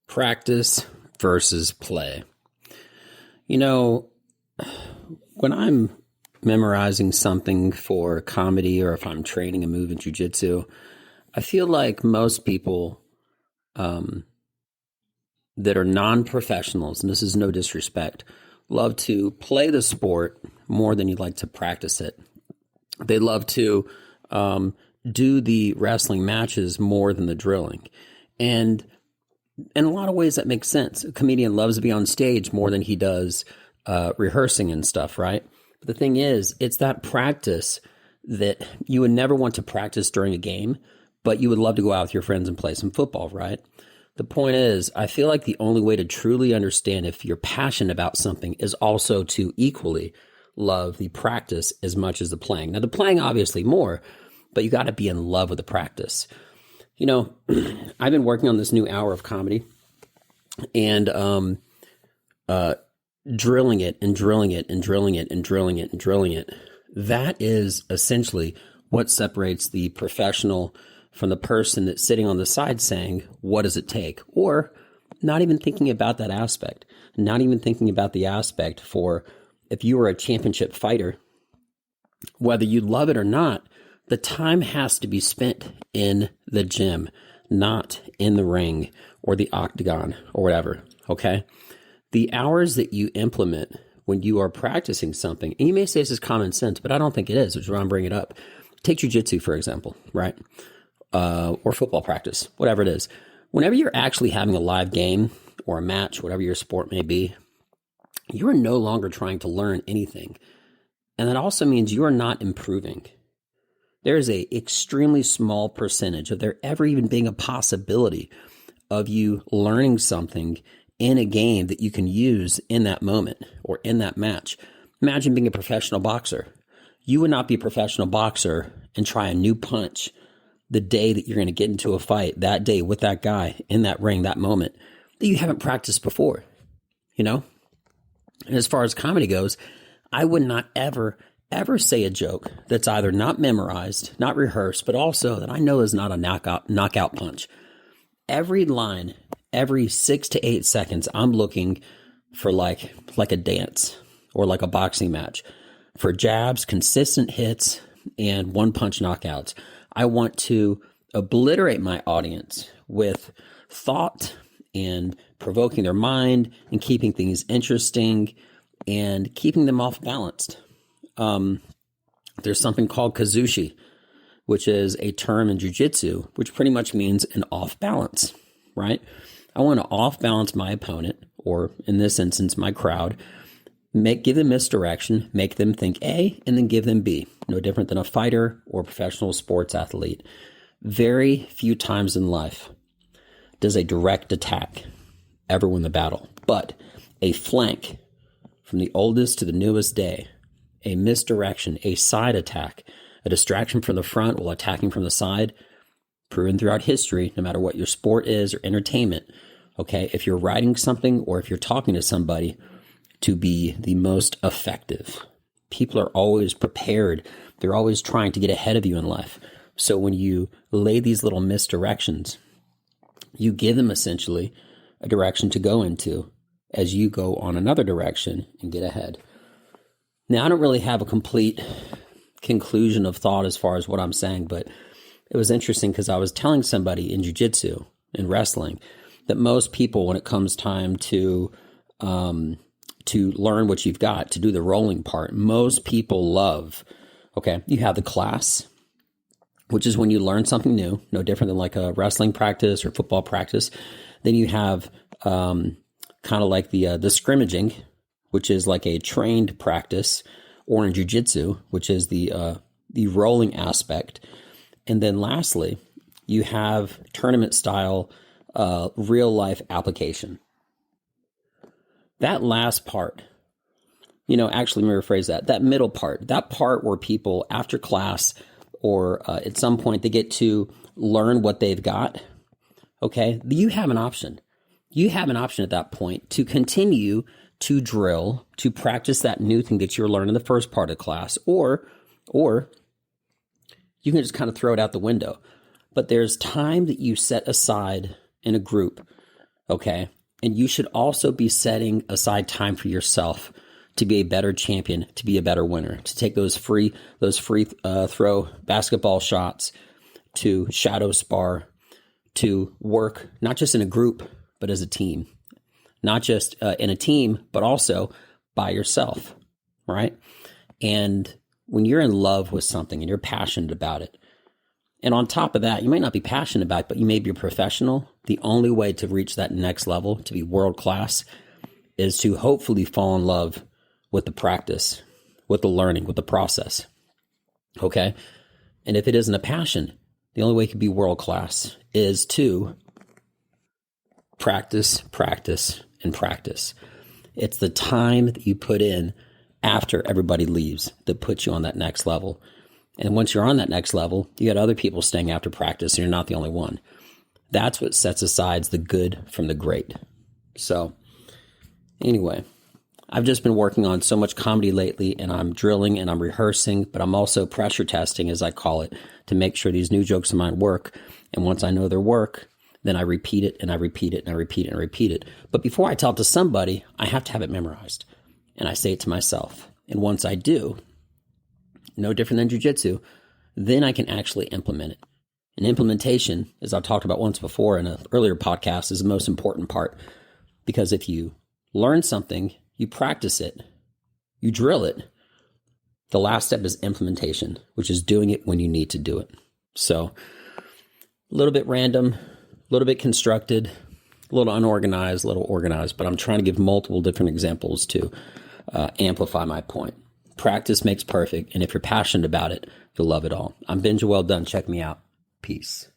Practice versus play. You know, when I'm memorizing something for comedy or if I'm training a move in jiu-jitsu, I feel like most people that are non-professionals, and this is no disrespect, love to play the sport more than you like to practice it. They love to do the wrestling matches more than the drilling. And in a lot of ways, that makes sense. A comedian loves to be on stage more than he does rehearsing and stuff, right? But the thing is, it's that practice that you would never want to practice during a game, but you would love to go out with your friends and play some football, right? The point is, I feel like the only way to truly understand if you're passionate about something is also to equally love the practice as much as the playing. Now, the playing obviously more, but you got to be in love with the practice. You know, I've been working on this new hour of comedy and drilling it and drilling it and drilling it and drilling it and drilling it. That is essentially what separates the professional from the person that's sitting on the side saying, what does it take? Or not even thinking about that aspect, not even thinking about the aspect for if you were a championship fighter, whether you love it or not, the time has to be spent in the gym, not in the ring or the octagon or whatever, okay? The hours that you implement when you are practicing something, and you may say this is common sense, but I don't think it is, which is why I'm bringing it up. Take jiu-jitsu, for example, right? Or football practice, whatever it is. Whenever you're actually having a live game or a match, whatever your sport may be, you are no longer trying to learn anything. And that also means you are not improving. There is a extremely small percentage of there ever even being a possibility of you learning something in a game that you can use in that moment or in that match. Imagine being a professional boxer. You would not be a professional boxer and try a new punch the day that you're going to get into a fight, that day with that guy in that ring, that moment that you haven't practiced before, you know? And as far as comedy goes, I would not ever say a joke that's either not memorized, not rehearsed, but also that I know is not a knockout punch. Every line, every 6 to 8 seconds, I'm looking for like a dance or like a boxing match for jabs, consistent hits, and one-punch knockouts. I want to obliterate my audience with thought and provoking their mind and keeping things interesting and keeping them off balanced. There's something called kazushi, which is a term in jiu-jitsu, which pretty much means an off balance, right? I want to off balance my opponent, or in this instance, my crowd, give them misdirection, make them think A, and then give them B. No different than a fighter or professional sports athlete. Very few times in life does a direct attack ever win the battle, but a flank from the oldest to the newest day, a misdirection, a side attack, a distraction from the front while attacking from the side, proven throughout history, no matter what your sport is or entertainment, okay, if you're writing something or if you're talking to somebody, to be the most effective. People are always prepared. They're always trying to get ahead of you in life. So when you lay these little misdirections, you give them essentially a direction to go into as you go on another direction and get ahead. Now, I don't really have a complete conclusion of thought as far as what I'm saying, but it was interesting because I was telling somebody in jiu-jitsu and wrestling that most people, when it comes time to learn what you've got, to do the rolling part, most people love, okay, you have the class, which is when you learn something new, no different than like a wrestling practice or football practice. Then you have kind of like the scrimmaging, which is like a trained practice, or in jiu-jitsu, which is the rolling aspect. And then lastly, you have tournament style real life application. That last part, actually let me rephrase that middle part, that part where people after class or at some point they get to learn what they've got, okay, you have an option. You have an option at that point to continue to drill, to practice that new thing that you're learning in the first part of class, or you can just kind of throw it out the window. But there's time that you set aside in a group Okay. And you should also be setting aside time for yourself to be a better champion, to be a better winner, to take those free throw basketball shots, to shadow spar, to work not just in a group, but as a team, not just in a team, but also by yourself, right? And when you're in love with something and you're passionate about it, and on top of that, you might not be passionate about it, but you may be a professional. The only way to reach that next level, to be world class, is to hopefully fall in love with the practice, with the learning, with the process. Okay? And if it isn't a passion, the only way you can be world class is to practice, practice, and practice. It's the time that you put in after everybody leaves that puts you on that next level. And once you're on that next level, you got other people staying after practice, and you're not the only one. That's what sets aside the good from the great. So anyway, I've just been working on so much comedy lately, and I'm drilling and I'm rehearsing, but I'm also pressure testing, as I call it, to make sure these new jokes of mine work. And once I know their work, then I repeat it and I repeat it and I repeat it and I repeat it. But before I tell it to somebody, I have to have it memorized. And I say it to myself. And once I do, no different than jiu-jitsu, then I can actually implement it. And implementation, as I've talked about once before in an earlier podcast, is the most important part. Because if you learn something, you practice it, you drill it, the last step is implementation, which is doing it when you need to do it. So a little bit random, a little bit constructed, a little unorganized, a little organized, but I'm trying to give multiple different examples to amplify my point. Practice makes perfect, and if you're passionate about it, you'll love it all. I'm Benja Well Done. Check me out. Peace.